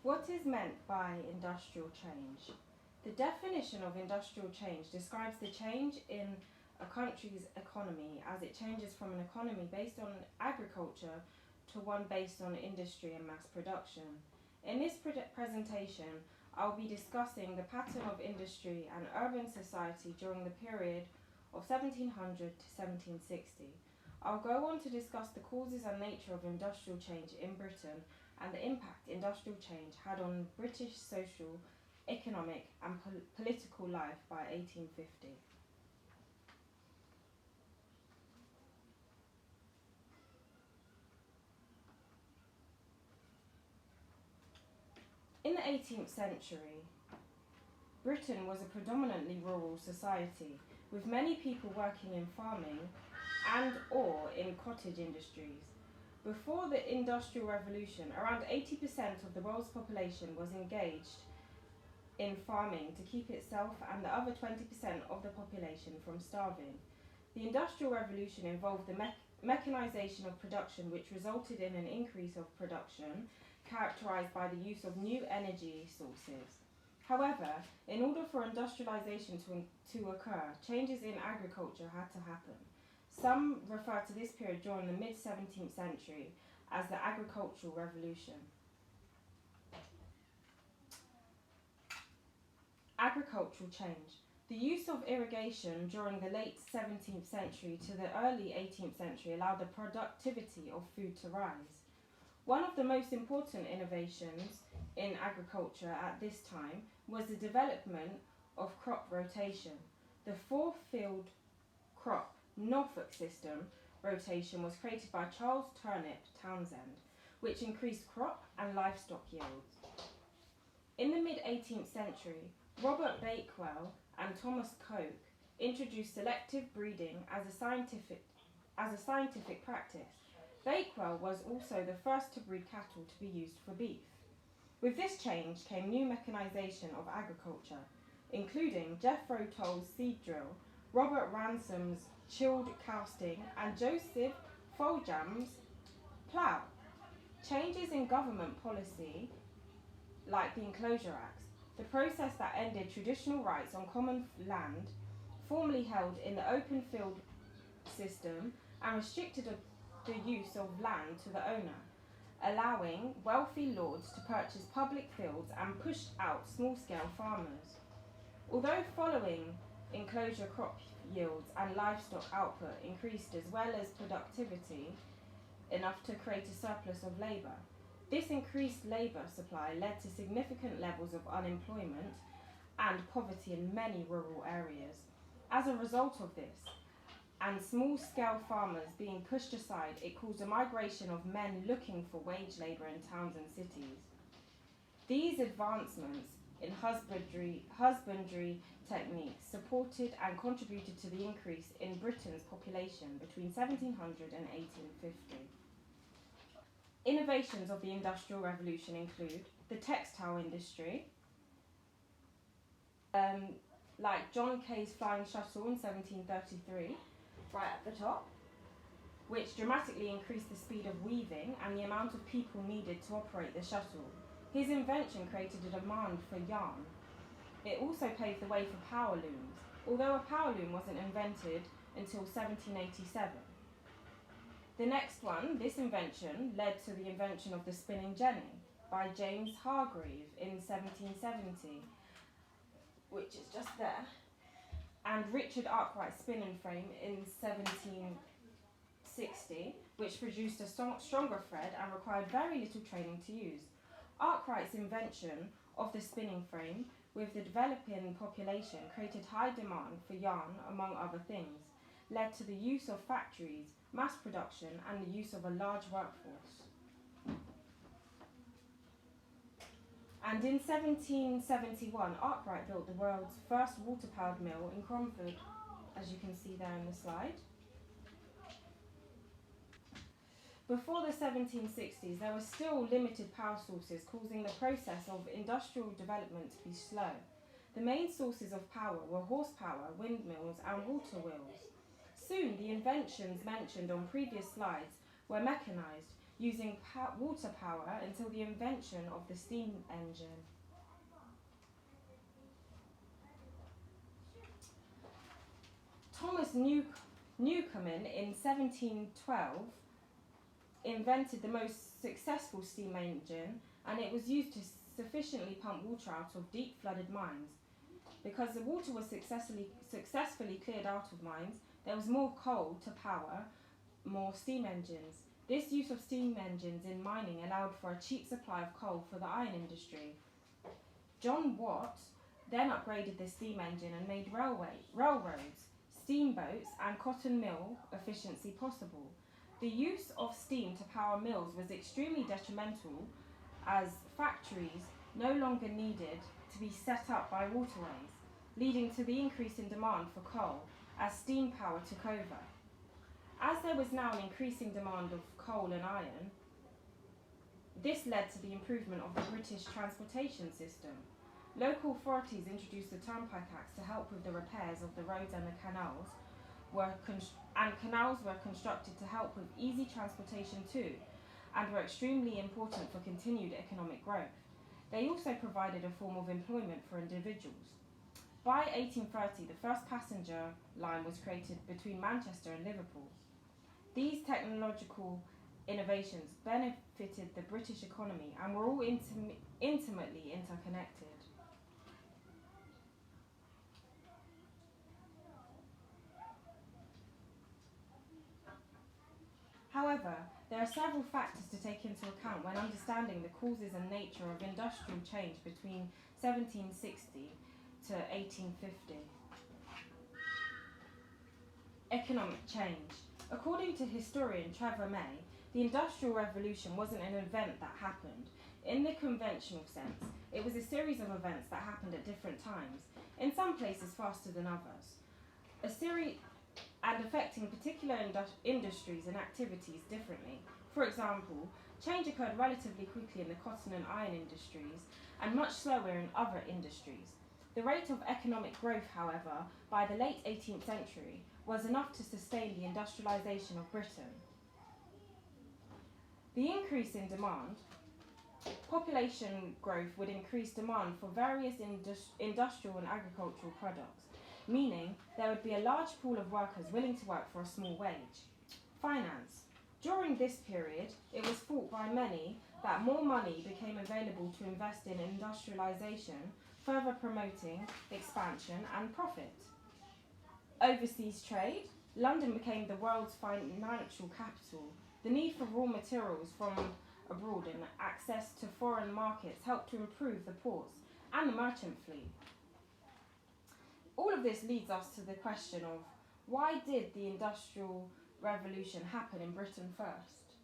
What is meant by industrial change? The definition of industrial change describes the change in a country's economy as it changes from an economy based on agriculture to one based on industry and mass production. In this presentation, I'll be discussing the pattern of industry and urban society during the period of 1700 to 1760. I'll go on to discuss the causes and nature of industrial change in Britain and the impact industrial change had on British social, economic and political life by 1850. In the 18th century, Britain was a predominantly rural society, with many people working in farming and or in cottage industries. Before the Industrial Revolution, around 80% of the world's population was engaged in farming to keep itself and the other 20% of the population from starving. The Industrial Revolution involved the mechanization of production, which resulted in an increase of production characterized by the use of new energy sources. However, in order for industrialization to occur, changes in agriculture had to happen. Some refer to this period during the mid-17th century as the Agricultural Revolution. Agricultural change. The use of irrigation during the late 17th century to the early 18th century allowed the productivity of food to rise. One of the most important innovations in agriculture at this time was the development of crop rotation. The four-field crop Norfolk system rotation was created by Charles Turnip Townshend, which increased crop and livestock yields. In the mid-18th century, Robert Bakewell and Thomas Coke introduced selective breeding as a scientific practice. Bakewell was also the first to breed cattle to be used for beef. With this change came new mechanization of agriculture, including Jethro Tull's seed drill, Robert Ransom's chilled casting, and Joseph Foljambe's plough. Changes in government policy, like the Enclosure Acts, the process that ended traditional rights on common land formerly held in the open field system and restricted the use of land to the owner, allowing wealthy lords to purchase public fields and pushed out small-scale farmers. Although following enclosure crop yields and livestock output increased as well as productivity enough to create a surplus of labour, this increased labour supply led to significant levels of unemployment and poverty in many rural areas. As a result of this, and small-scale farmers being pushed aside, it caused a migration of men looking for wage labour in towns and cities. These advancements in husbandry techniques supported and contributed to the increase in Britain's population between 1700 and 1850. Innovations of the Industrial Revolution include the textile industry, like John Kay's Flying Shuttle in 1733, right at the top, which dramatically increased the speed of weaving and the amount of people needed to operate the shuttle. His invention created a demand for yarn. It also paved the way for power looms, although a power loom wasn't invented until 1787. The next one, this invention, led to the invention of the spinning jenny by James Hargreave in 1770, which is just there, and Richard Arkwright's spinning frame in 1760, which produced a stronger thread and required very little training to use. Arkwright's invention of the spinning frame, with the developing population, created high demand for yarn, among other things, led to the use of factories, mass production, and the use of a large workforce. And in 1771, Arkwright built the world's first water-powered mill in Cromford, as you can see there in the slide. Before the 1760s, there were still limited power sources, causing the process of industrial development to be slow. The main sources of power were horsepower, windmills, and water wheels. Soon, the inventions mentioned on previous slides were mechanized. using water power until the invention of the steam engine. Thomas Newcomen in 1712 invented the most successful steam engine, and it was used to sufficiently pump water out of deep flooded mines. Because the water was successfully cleared out of mines, there was more coal to power more steam engines. This use of steam engines in mining allowed for a cheap supply of coal for the iron industry. John Watt then upgraded the steam engine and made railroads, steamboats, and cotton mill efficiency possible. The use of steam to power mills was extremely detrimental, as factories no longer needed to be set up by waterways, leading to the increase in demand for coal as steam power took over. As there was now an increasing demand of coal and iron, this led to the improvement of the British transportation system. Local authorities introduced the Turnpike Acts to help with the repairs of the roads, and canals were constructed to help with easy transportation too, and were extremely important for continued economic growth. They also provided a form of employment for individuals. By 1830, the first passenger line was created between Manchester and Liverpool. These technological innovations benefited the British economy and were all intimately interconnected. However, there are several factors to take into account when understanding the causes and nature of industrial change between 1760 to 1850. Economic change. According to historian Trevor May, the Industrial Revolution wasn't an event that happened in the conventional sense. It was a series of events that happened at different times, in some places faster than others. And affecting particular industries and activities differently. For example, change occurred relatively quickly in the cotton and iron industries and much slower in other industries. The rate of economic growth, however, by the late 18th century was enough to sustain the industrialisation of Britain. The increase in demand, population growth would increase demand for various industrial and agricultural products, meaning there would be a large pool of workers willing to work for a small wage. Finance. During this period, it was thought by many that more money became available to invest in industrialisation, further promoting expansion and profit. Overseas trade. London became the world's financial capital. The need for raw materials from abroad and access to foreign markets helped to improve the ports and the merchant fleet. All of this leads us to the question of why did the Industrial Revolution happen in Britain first?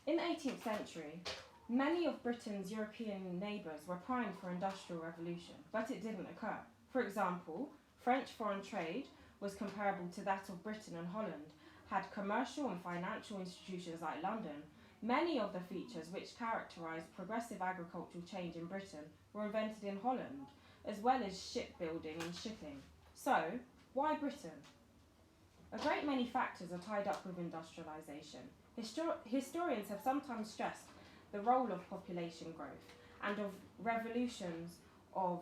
In the 18th century, many of Britain's European neighbours were primed for industrial revolution, but it didn't occur. For example, French foreign trade was comparable to that of Britain and Holland, had commercial and financial institutions like London. Many of the features which characterised progressive agricultural change in Britain were invented in Holland, as well as shipbuilding and shipping. So, why Britain? A great many factors are tied up with industrialisation. Historians have sometimes stressed the role of population growth and of revolutions of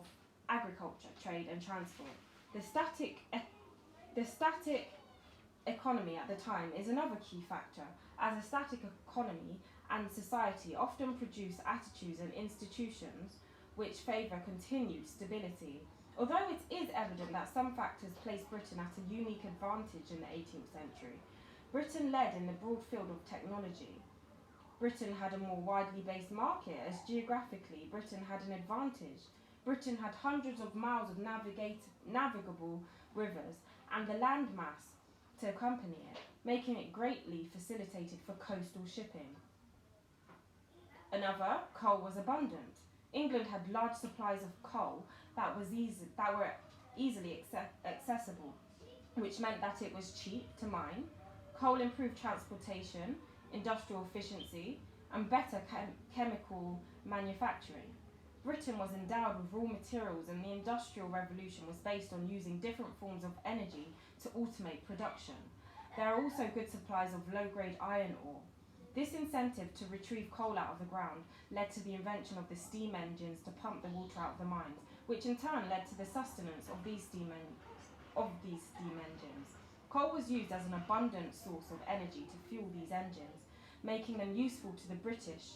agriculture, trade and transport. The static economy at the time is another key factor, as a static economy and society often produce attitudes and institutions which favour continued stability. Although it is evident that some factors place Britain at a unique advantage in the 18th century, Britain led in the broad field of technology. Britain had a more widely based market, as geographically Britain had an advantage. Britain had hundreds of miles of navigable rivers and the land mass to accompany it, making it greatly facilitated for coastal shipping. Another, coal was abundant. England had large supplies of coal that were easily accessible, which meant that it was cheap to mine. Coal improved transportation, industrial efficiency, and better chemical manufacturing. Britain was endowed with raw materials, and the Industrial Revolution was based on using different forms of energy to automate production. There are also good supplies of low-grade iron ore. This incentive to retrieve coal out of the ground led to the invention of the steam engines to pump the water out of the mines, which in turn led to the sustenance of these steam engines. Coal was used as an abundant source of energy to fuel these engines, making them useful to the British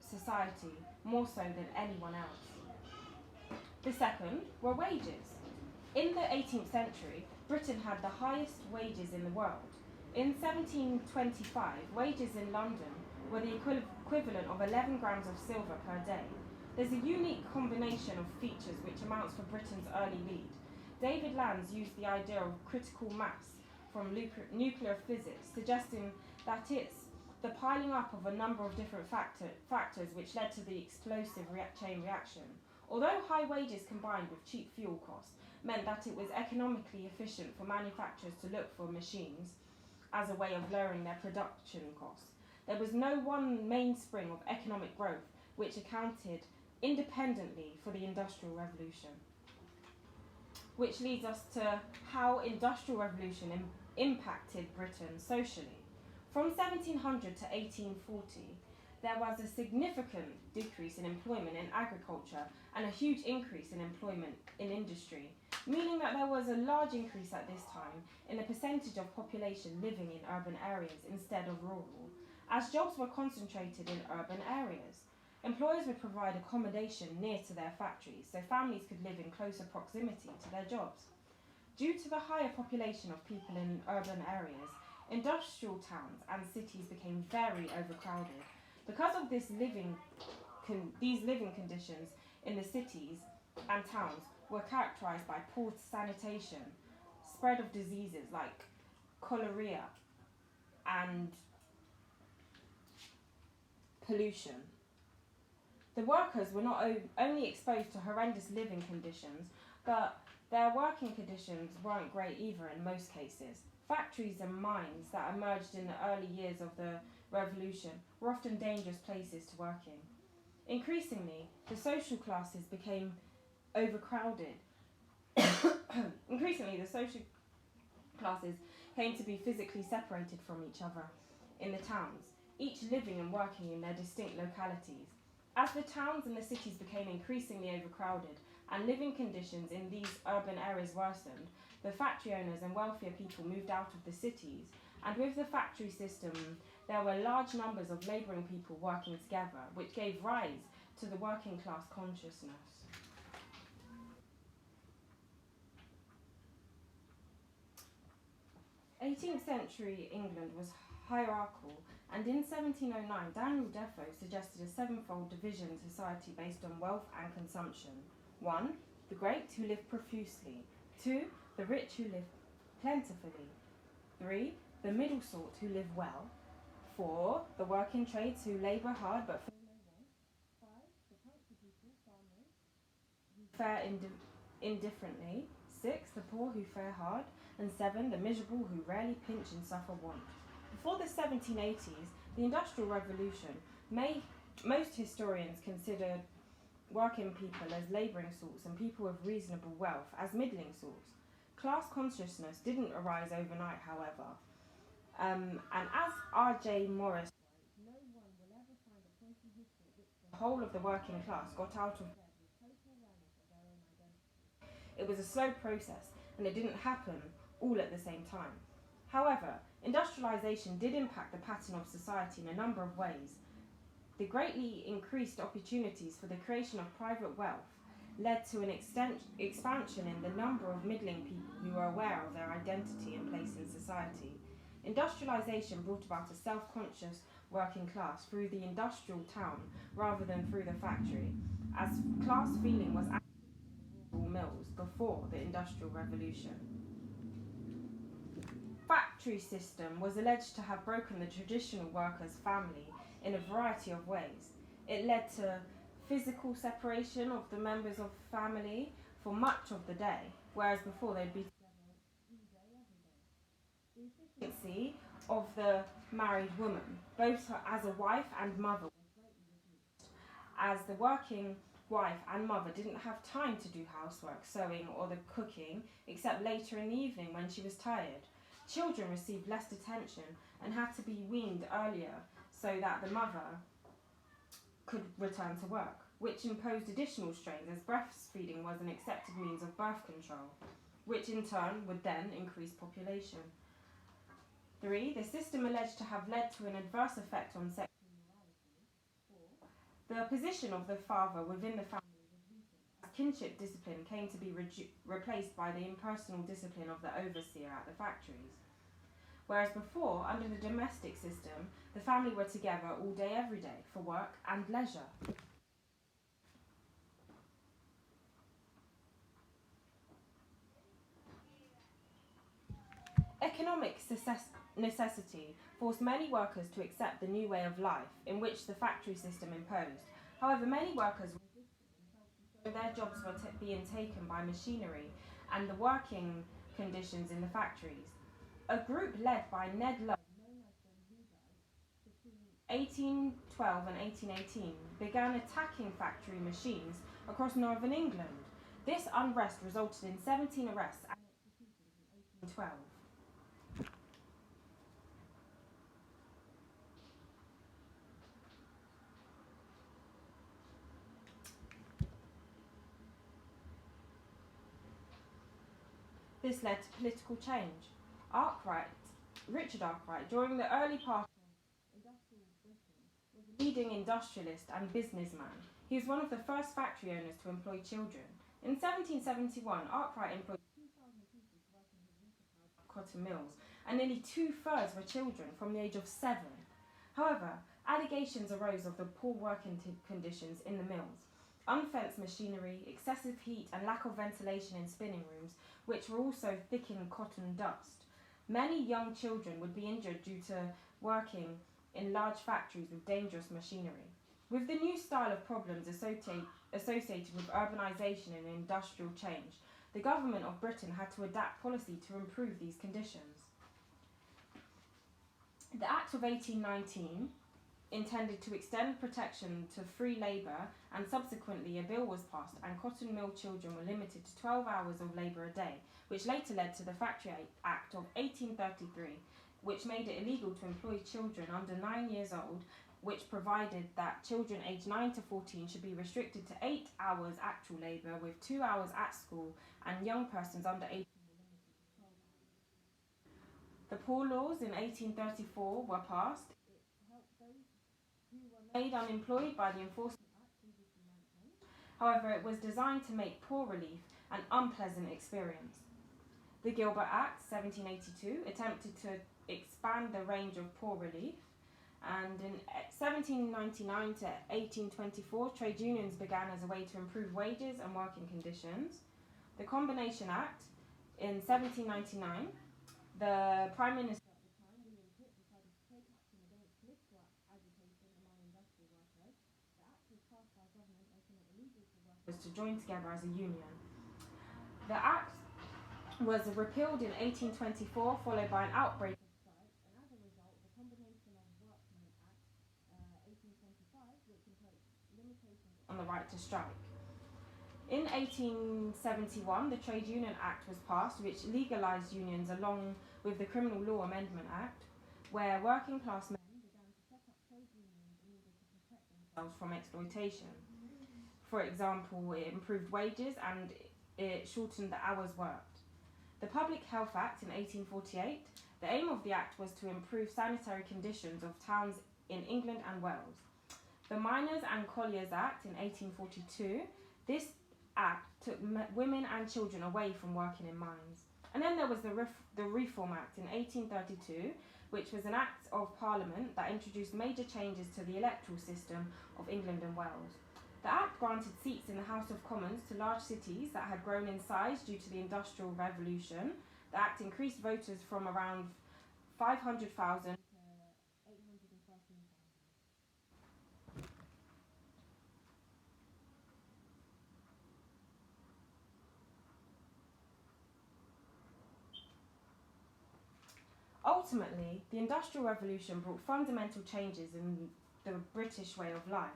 society more so than anyone else. The second were wages. In the 18th century, Britain had the highest wages in the world. In 1725, wages in London were the equivalent of 11 grams of silver per day. There's a unique combination of features which amounts for Britain's early lead. David Landes used the idea of critical mass from nuclear physics, suggesting that it's the piling up of a number of different factors which led to the explosive chain reaction. Although high wages combined with cheap fuel costs meant that it was economically efficient for manufacturers to look for machines as a way of lowering their production costs, there was no one mainspring of economic growth which accounted independently for the Industrial Revolution. Which leads us to how Industrial Revolution impacted Britain socially. From 1700 to 1840, there was a significant decrease in employment in agriculture and a huge increase in employment in industry, meaning that there was a large increase at this time in the percentage of population living in urban areas instead of rural, as jobs were concentrated in urban areas. Employers would provide accommodation near to their factories so families could live in closer proximity to their jobs. Due to the higher population of people in urban areas, industrial towns and cities became very overcrowded. Because of these living conditions in the cities and towns were characterized by poor sanitation, spread of diseases like cholera, and pollution. The workers were not only exposed to horrendous living conditions, but their working conditions weren't great either in most cases. Factories and mines that emerged in the early years of the revolution were often dangerous places to work in. Increasingly, the social classes became overcrowded. Increasingly, the social classes came to be physically separated from each other in the towns, each living and working in their distinct localities. As the towns and the cities became increasingly overcrowded and living conditions in these urban areas worsened, the factory owners and wealthier people moved out of the cities, and with the factory system, there were large numbers of labouring people working together, which gave rise to the working class consciousness. 18th century England was hierarchical, and in 1709 Daniel Defoe suggested a sevenfold division in society based on wealth and consumption. 1. The great who live profusely. 2. The rich who live plentifully. 3. The middle sort who live well. 4. The working trades who labour hard but feel no want. 5. The country people, farmers, who fare indifferently. 6. The poor who fare hard. And 7. The miserable who rarely pinch and suffer want. Before the 1780s, the Industrial Revolution, most historians considered working people as labouring sorts and people with reasonable wealth as middling sorts. Class consciousness didn't arise overnight, however. And as R.J. Morris writes, no one will ever find a point in history at which the whole of the working class got out of bed with total awareness of their own identity. It was a slow process, and it didn't happen all at the same time. However, industrialisation did impact the pattern of society in a number of ways. The greatly increased opportunities for the creation of private wealth led to an expansion in the number of middling people who were aware of their identity and place in society. Industrialisation brought about a self-conscious working class through the industrial town rather than through the factory, as class feeling was absent in the rural mills before the Industrial Revolution. Factory system was alleged to have broken the traditional worker's family in a variety of ways. It led to physical separation of the members of family for much of the day, whereas before they'd be together all day, every day. The efficiency of the married woman, both as a wife and mother, was greatly reduced, as the working wife and mother didn't have time to do housework, sewing, or the cooking except later in the evening when she was tired. Children received less attention and had to be weaned earlier so that the mother could return to work, which imposed additional strains as breastfeeding was an accepted means of birth control, which in turn would then increase population. 3. The system alleged to have led to an adverse effect on sexual morality. 4. The position of the father within the family was weakened as kinship discipline came to be replaced by the impersonal discipline of the overseer at the factories. Whereas before, under the domestic system, the family were together all day every day for work and leisure. Economic necessity forced many workers to accept the new way of life in which the factory system imposed. However, many workers resisted their jobs were being taken by machinery and the working conditions in the factories. A group led by Ned Lowe, known as the Luddites, between 1812 and 1818, began attacking factory machines across northern England. This unrest resulted in 17 arrests and executions in 1812. This led to political change. Richard Arkwright, during the early part of industrial Britain, was a leading industrialist and businessman. He was one of the first factory owners to employ children. In 1771, Arkwright employed 2,000 people to work in his water-powered cotton mills, and nearly 2/3 were children from the age of 7. However, allegations arose of the poor working conditions in the mills. Unfenced machinery, excessive heat, and lack of ventilation in spinning rooms, which were also thick in cotton dust. Many young children would be injured due to working in large factories with dangerous machinery. With the new style of problems associated with urbanisation and industrial change, the government of Britain had to adapt policy to improve these conditions. The Act of 1819 intended to extend protection to free labour, and subsequently a bill was passed and cotton mill children were limited to 12 hours of labour a day, which later led to the Factory Act of 1833, which made it illegal to employ children under 9 years old, which provided that children aged 9 to 14 should be restricted to 8 hours actual labour with 2 hours at school, and young persons under 18 were limited to 12 hours. The Poor Laws in 1834 were passed. It helped those who were made unemployed by the Enforcement Act previously mentioned. However, it was designed to make poor relief an unpleasant experience. The Gilbert Act, 1782, attempted to expand the range of poor relief, and in 1799 to 1824, trade unions began as a way to improve wages and working conditions. The Combination Act, in 1799, the Prime Minister at the time, William Pitt, decided to take action against political agitation among industrial workers. The act was passed by government, making it illegal for workers to join together as a union. The act was repealed in 1824, followed by an outbreak of strikes, and as a result, the Combination of Workmen Act 1825, which imposed limitations on the right to strike. In 1871, the Trade Union Act was passed, which legalised unions along with the Criminal Law Amendment Act, where working class men began to set up trade unions in order to protect themselves from exploitation. For example, it improved wages and it shortened the hours worked. The Public Health Act in 1848, the aim of the act was to improve sanitary conditions of towns in England and Wales. The Miners and Colliers Act in 1842, this act took women and children away from working in mines. And then there was the Reform Act in 1832, which was an act of Parliament that introduced major changes to the electoral system of England and Wales. The act granted seats in the House of Commons to large cities that had grown in size due to the Industrial Revolution. The act increased voters from around 500,000 to 813,000. Ultimately, the Industrial Revolution brought fundamental changes in the British way of life.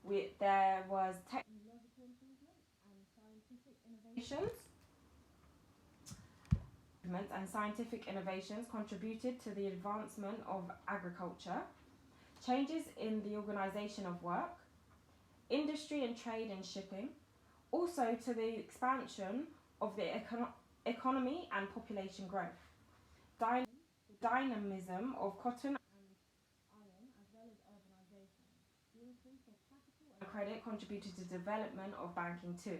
There was technological improvements and scientific innovations contributed to the advancement of agriculture, changes in the organisation of work, industry and trade and shipping, also to the expansion of the economy and population growth. Dynamism of cotton and iron, as well as urbanisation. The increase of capital and credit contributed to the development of banking too.